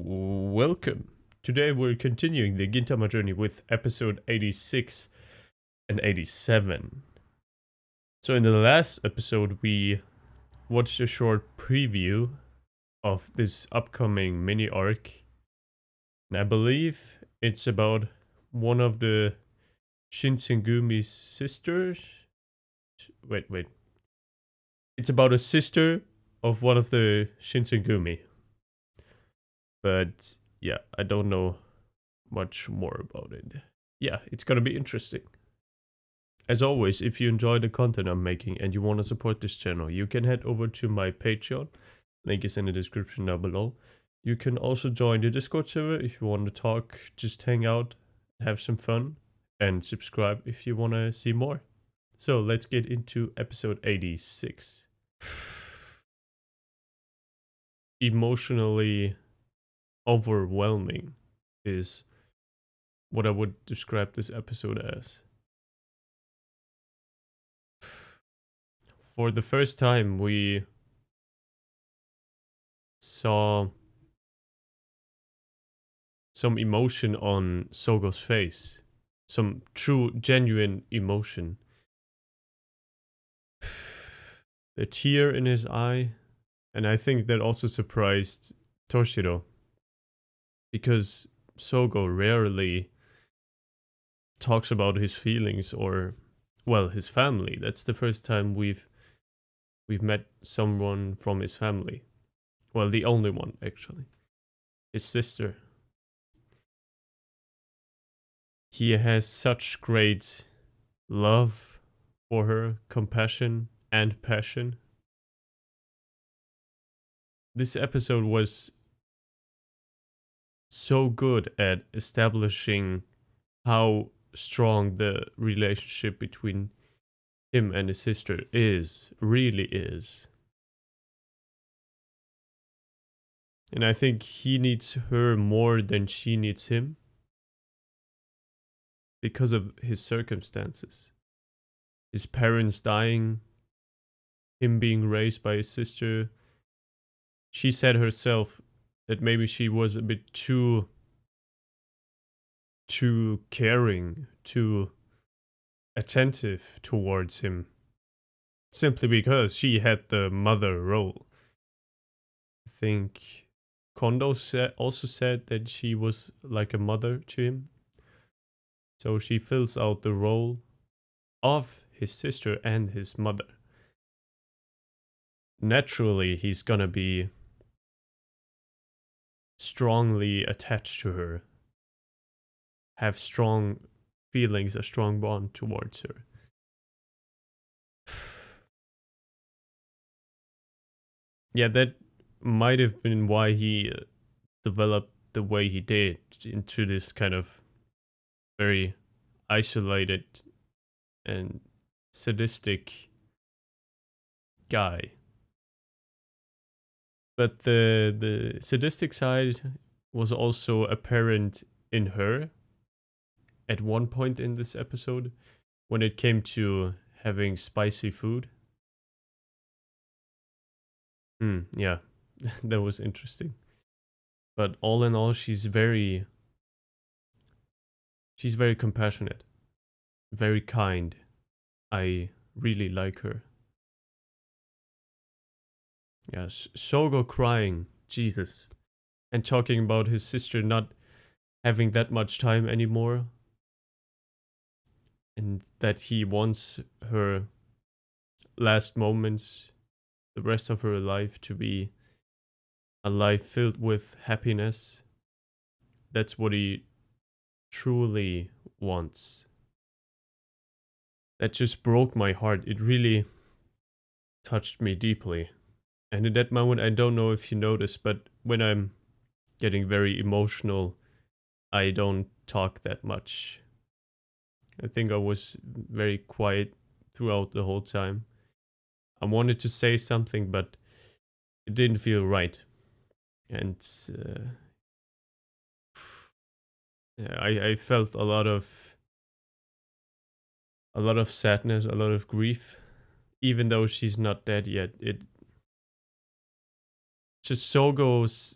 Welcome. Today we're continuing the Gintama journey with episode 86 and 87. So in the last episode we watched a short preview of this upcoming mini arc. And I believe it's about one of the Shinsengumi's sisters. Wait. It's about a sister of one of the Shinsengumi. But yeah, I don't know much more about it. Yeah, it's gonna be interesting. As always, if you enjoy the content I'm making and you want to support this channel, you can head over to my Patreon. Link is in the description down below. You can also join the Discord server if you want to talk, just hang out, have some fun, and subscribe if you want to see more. So let's get into episode 86. Emotionally overwhelming is what I would describe this episode as. For the first time, we saw some emotion on Sogo's face. Some true, genuine emotion. The tear in his eye. And I think that also surprised Toshiro. Because Sogo rarely talks about his feelings or, well, his family. That's the first time we've met someone from his family. Well, the only one, actually. His sister. He has such great love for her, compassion and passion. This episode was so good at establishing how strong the relationship between him and his sister really is. And I think he needs her more than she needs him because of his circumstances. His parents dying, him being raised by his sister. She said herself that maybe she was a bit too caring, too attentive towards him, simply because she had the mother role. I think Kondo also said that she was like a mother to him, so she fills out the role of his sister and his mother. Naturally, he's gonna be strongly attached to her, have strong feelings, a strong bond towards her. Yeah, that might have been why he developed the way he did into this kind of very isolated and sadistic guy. But the sadistic side was also apparent in her at one point in this episode when it came to having spicy food. Yeah, that was interesting. But all in all, she's very compassionate, very kind. I really like her. Yes, Sogo crying, Jesus. And talking about his sister not having that much time anymore. And that he wants her last moments, the rest of her life, to be a life filled with happiness. That's what he truly wants. That just broke my heart. It really touched me deeply. And in that moment, I don't know if you noticed, but when I'm getting very emotional, I don't talk that much. I think I was very quiet throughout the whole time. I wanted to say something, but it didn't feel right. And I felt a lot of sadness, a lot of grief, even though she's not dead yet. It just Sogo's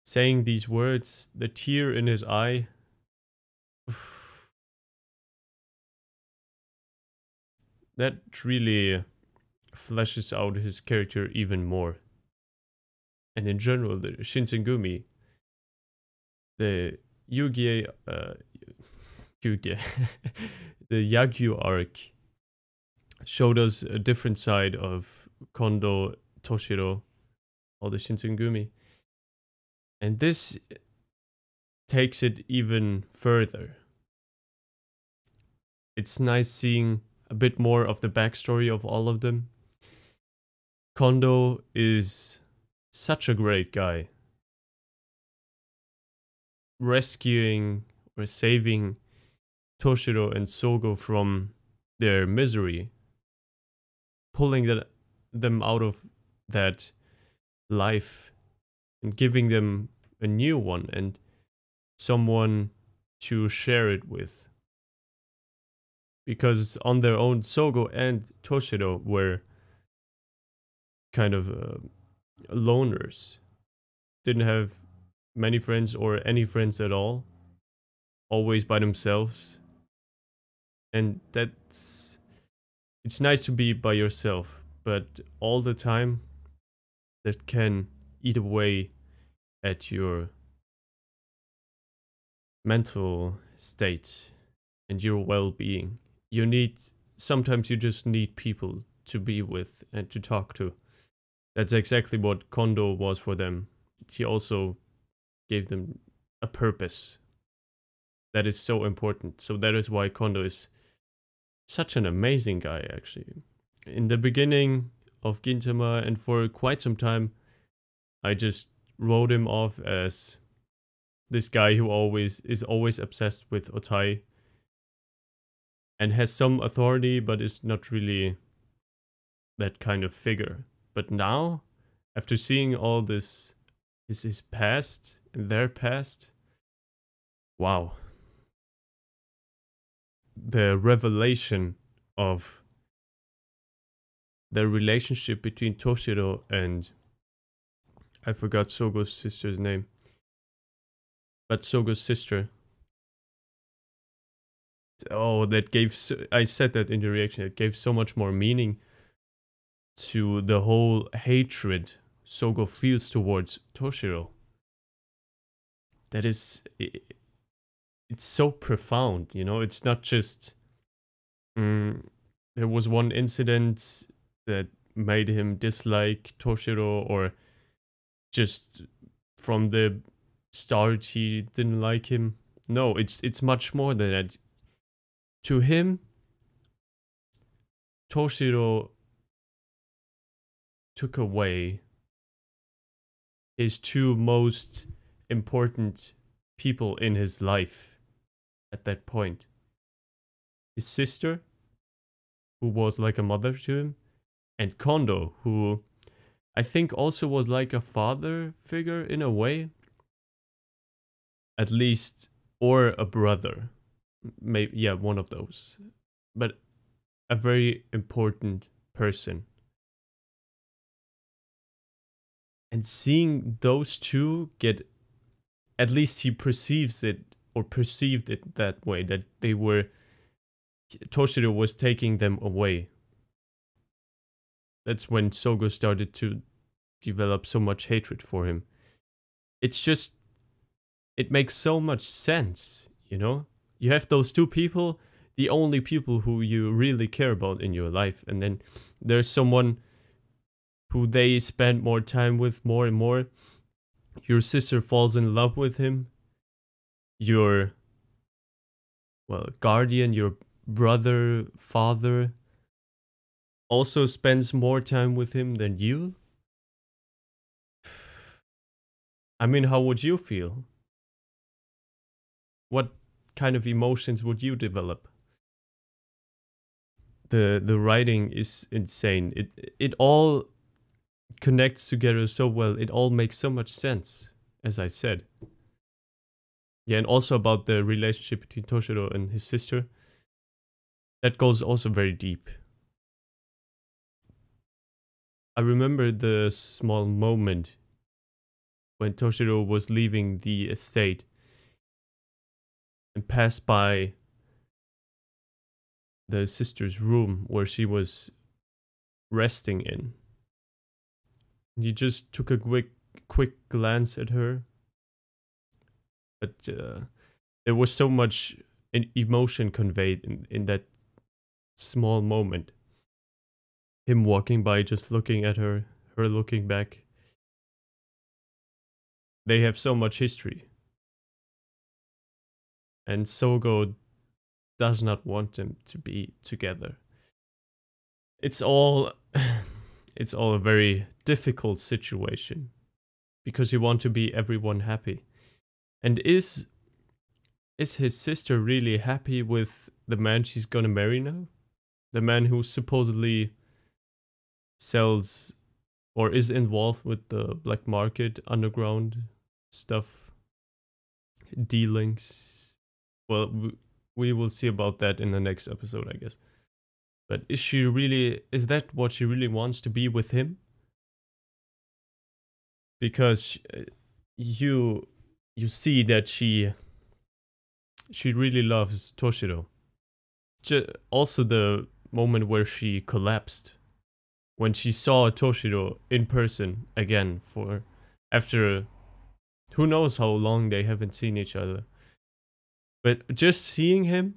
saying these words, the tear in his eye. That really fleshes out his character even more. And in general, the Shinsengumi, the Yugi, Yugi, the Yagyu arc showed us a different side of Kondo, Toshiro, all the Shinsengumi. And this takes it even further. It's nice seeing a bit more of the backstory of all of them. Kondo is such a great guy. Rescuing or saving Toshiro and Sogo from their misery, pulling them out of that life and giving them a new one and someone to share it with. Because on their own, Sogo and Toshiro were kind of loners. Didn't have many friends or any friends at all. Always by themselves. And it's nice to be by yourself, but all the time that can eat away at your mental state and your well-being. Sometimes you just need people to be with and to talk to. That's exactly what Kondo was for them. He also gave them a purpose that is so important. So that is why Kondo is such an amazing guy, actually. In the beginning of Gintama and for quite some time, I just wrote him off as this guy who is always obsessed with Otai and has some authority, but is not really that kind of figure. But now, after seeing all this, his past and their past, wow. The revelation of the relationship between Toshiro and I forgot Sogo's sister's name, but Sogo's sister. Oh, I said that in the reaction. It gave so much more meaning to the whole hatred Sogo feels towards Toshiro. That is, it's so profound, you know. It's not just. There was one incident that made him dislike Toshiro, or just from the start he didn't like him. No, it's much more than that. To him, Toshiro took away his two most important people in his life at that point. His sister, who was like a mother to him, and Kondo, who I think also was like a father figure in a way. At least, or a brother. Maybe, yeah, one of those. But a very important person. And seeing those two get, at least he perceives it, or perceived it that way, that Toshiro was taking them away. That's when Sogo started to develop so much hatred for him. It makes so much sense, you know? You have those two people, the only people who you really care about in your life, and then there's someone who they spend more time with more and more. Your sister falls in love with him. Your, well, guardian, your brother, father, also spends more time with him than you. I mean, how would you feel? What kind of emotions would you develop? The writing is insane. It all connects together so well. It all makes so much sense, as I said. Yeah, and also about the relationship between Toshiro and his sister. That goes also very deep. I remember the small moment when Toshiro was leaving the estate and passed by the sister's room where she was resting in. He just took a quick glance at her, but there was so much emotion conveyed in that small moment. Him walking by, just looking at her, her looking back. They have so much history. And Sogo does not want them to be together. It's all it's all a very difficult situation because you want to be everyone happy. And is his sister really happy with the man she's gonna marry now? The man who supposedly sells or is involved with the black market, underground stuff, dealings. Well, we will see about that in the next episode, I guess. But is that what she really wants, to be with him? Because you see that she really loves Toshiro. Also the moment where she collapsed when she saw Toshiro in person again after who knows how long they haven't seen each other. But just seeing him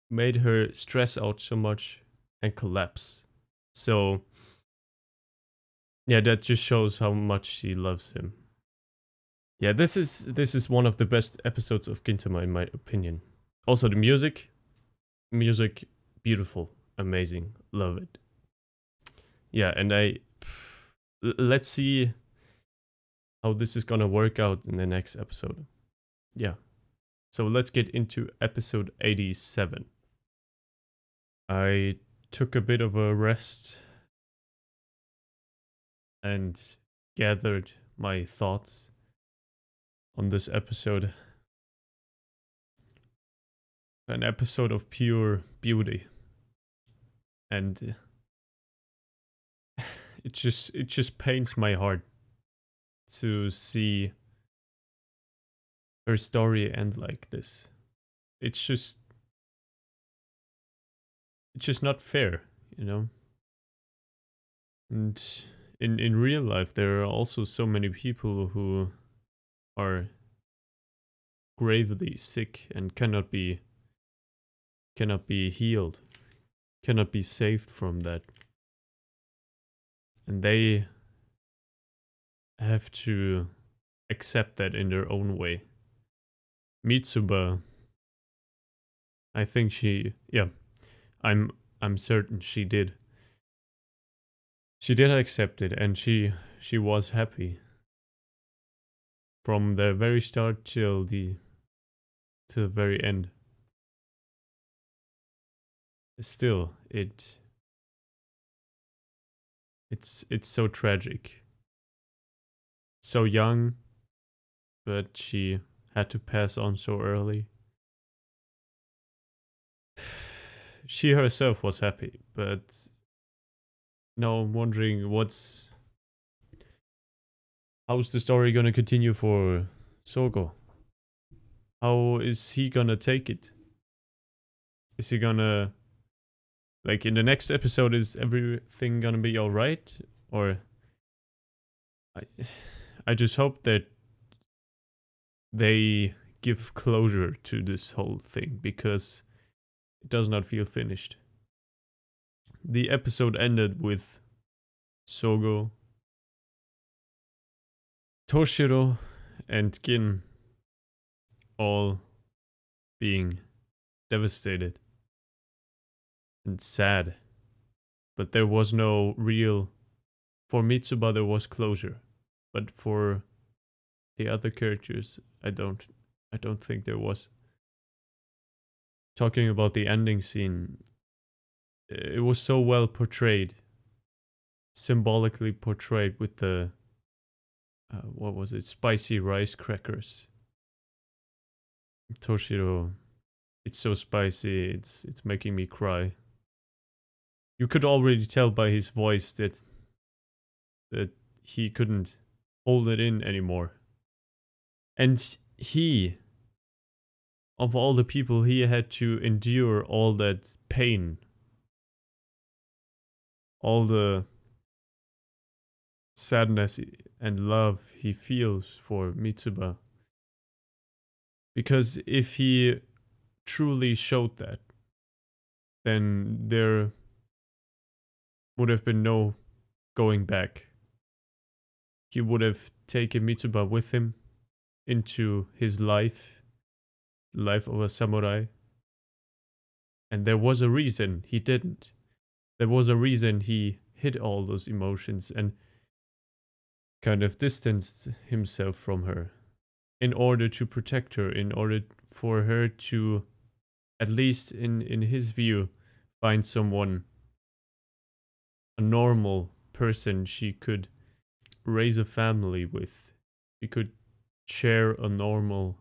made her stress out so much and collapse. So yeah, that just shows how much she loves him. Yeah, this is one of the best episodes of Gintama in my opinion. Also the music, beautiful, amazing, love it. Yeah, and let's see how this is gonna work out in the next episode. Yeah, so let's get into episode 87. I took a bit of a rest and gathered my thoughts on this episode. An episode of pure beauty. And it just pains my heart to see her story end like this. It's just not fair, you know? And in real life there are also so many people who are gravely sick and cannot be healed, cannot be saved from that. And they have to accept that in their own way. Mitsuba, I think I'm certain she did. She did accept it, and she was happy from the very start till the very end. Still, it's so tragic. So young, but she had to pass on so early. She herself was happy, but now I'm wondering how's the story gonna continue for Sogo? How is he gonna take it? Is he gonna, like, in the next episode, is everything gonna be alright? Or I just hope that they give closure to this whole thing, because it does not feel finished. The episode ended with Sogo, Toshiro, and Gin all being devastated and sad. But there was no real... For Mitsuba there was closure. But for the other characters, I don't think there was. Talking about the ending scene, it was so well portrayed. Symbolically portrayed with the... what was it? Spicy rice crackers. Toshiro, it's so spicy, it's making me cry. You could already tell by his voice that he couldn't hold it in anymore. And he, of all the people, he had to endure all that pain, all the sadness and love he feels for Mitsuba. Because if he truly showed that, then there would have been no going back. He would have taken Mitsuba with him into his life, the life of a samurai. And there was a reason he didn't. There was a reason he hid all those emotions and kind of distanced himself from her in order to protect her, in order for her to, at least in his view, find someone, a normal person she could raise a family with. She could share a normal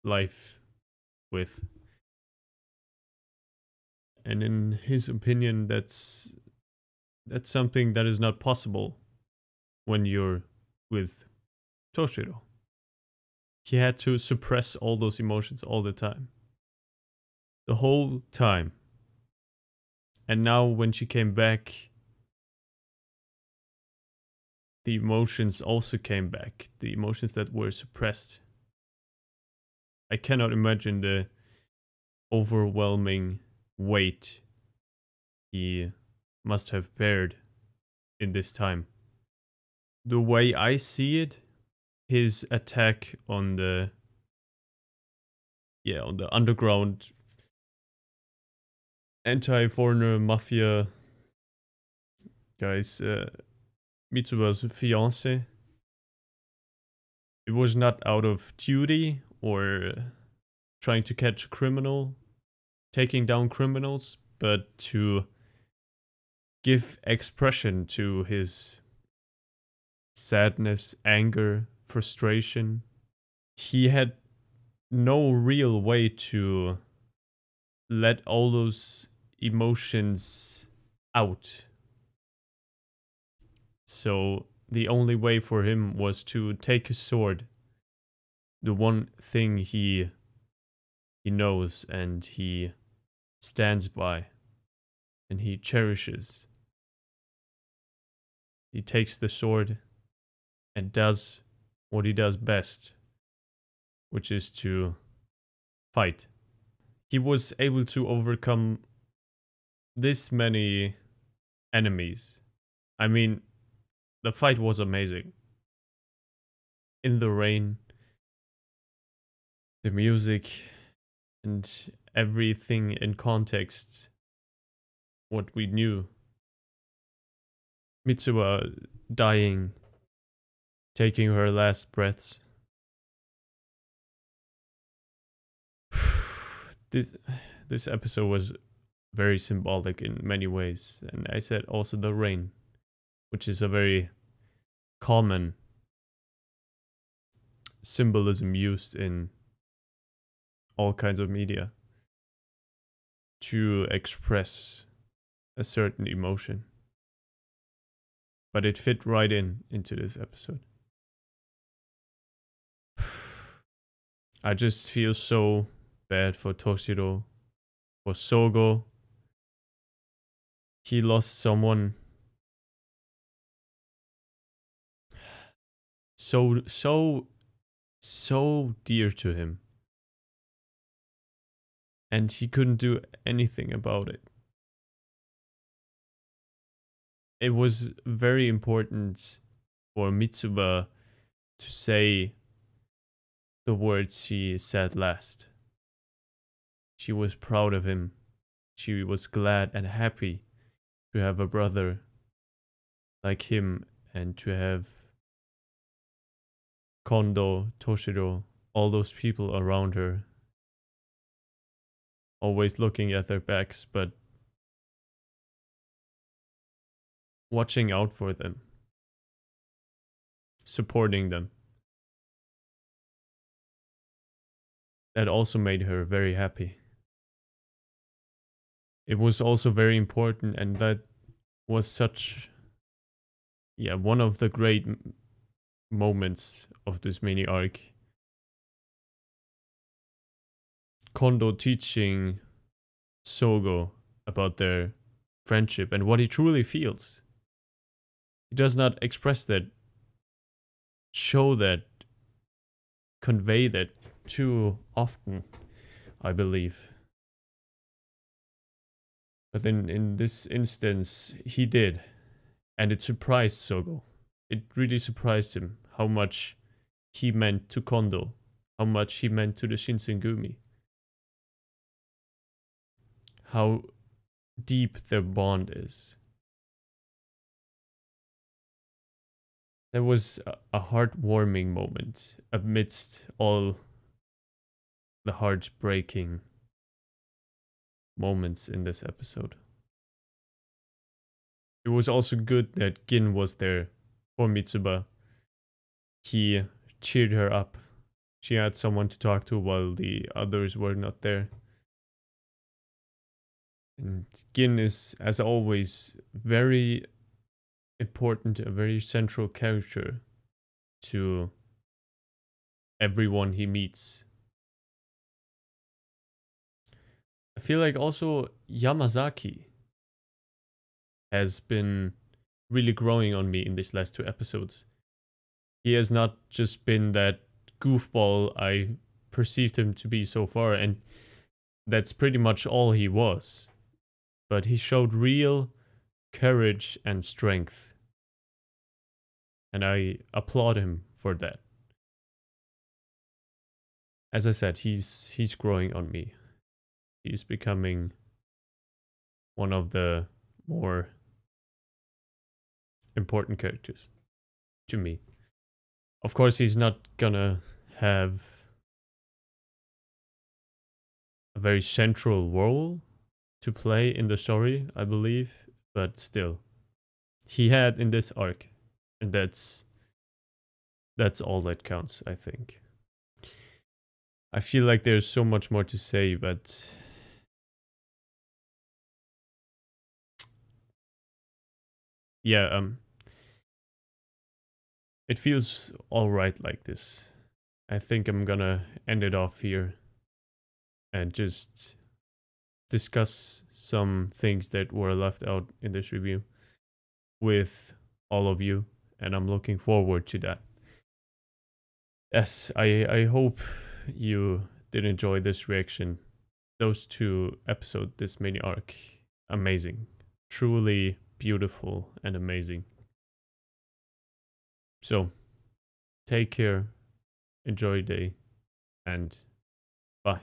life with. And in his opinion, that's something that is not possible when you're with Toshiro. He had to suppress all those emotions all the time. The whole time. And now when she came back, the emotions also came back. The emotions that were suppressed. I cannot imagine the overwhelming weight he must have bared in this time. The way I see it, his attack on the underground anti-foreigner mafia guys, Mitsuba's fiance, it was not out of duty or trying to catch a criminal, taking down criminals, but to give expression to his sadness, anger, frustration. He had no real way to let all those emotions out. So the only way for him was to take his sword, the one thing he knows and he stands by and he cherishes. He takes the sword and does what he does best, which is to fight. He was able to overcome this many enemies. I mean, the fight was amazing. In the rain, the music, and everything in context, what we knew. Mitsuba dying, taking her last breaths. This episode was very symbolic in many ways, and I said also the rain, which is a very common symbolism used in all kinds of media to express a certain emotion. But it fit right into this episode. I just feel so bad for Toshiro, for Sogo. He lost someone so dear to him. And he couldn't do anything about it. It was very important for Mitsuba to say the words she said last. She was proud of him. She was glad and happy to have a brother like him and to have Kondo, Toshiro, all those people around her. Always looking at their backs, but watching out for them. Supporting them. That also made her very happy. It was also very important, and that was such, one of the great moments of this mini arc. Kondo teaching Sogo about their friendship and what he truly feels. He does not express that, show that, convey that too often, I believe. But then in this instance, he did. And it surprised Sogo. It really surprised him how much he meant to Kondo, how much he meant to the Shinsengumi, how deep their bond is. There was a heartwarming moment amidst all the heartbreaking moments in this episode. It was also good that Gin was there for Mitsuba. He cheered her up. She had someone to talk to while the others were not there. And Gin is, as always, very important, a very central character to everyone he meets. I feel like also Yamazaki has been really growing on me in these last 2 episodes. He has not just been that goofball I perceived him to be so far, and that's pretty much all he was. But he showed real courage and strength. And I applaud him for that. As I said, he's growing on me. He's becoming one of the more important characters to me. Of course, he's not gonna have a very central role to play in the story, I believe, but still, he had in this arc, and that's all that counts, I think. I feel like there's so much more to say, but yeah, it feels all right like this. I think I'm gonna end it off here and just discuss some things that were left out in this review with all of you, and I'm looking forward to that. Yes, I hope you did enjoy this reaction. Those 2 episodes, this mini arc, amazing. Truly beautiful and amazing. So, take care, enjoy your day, and bye.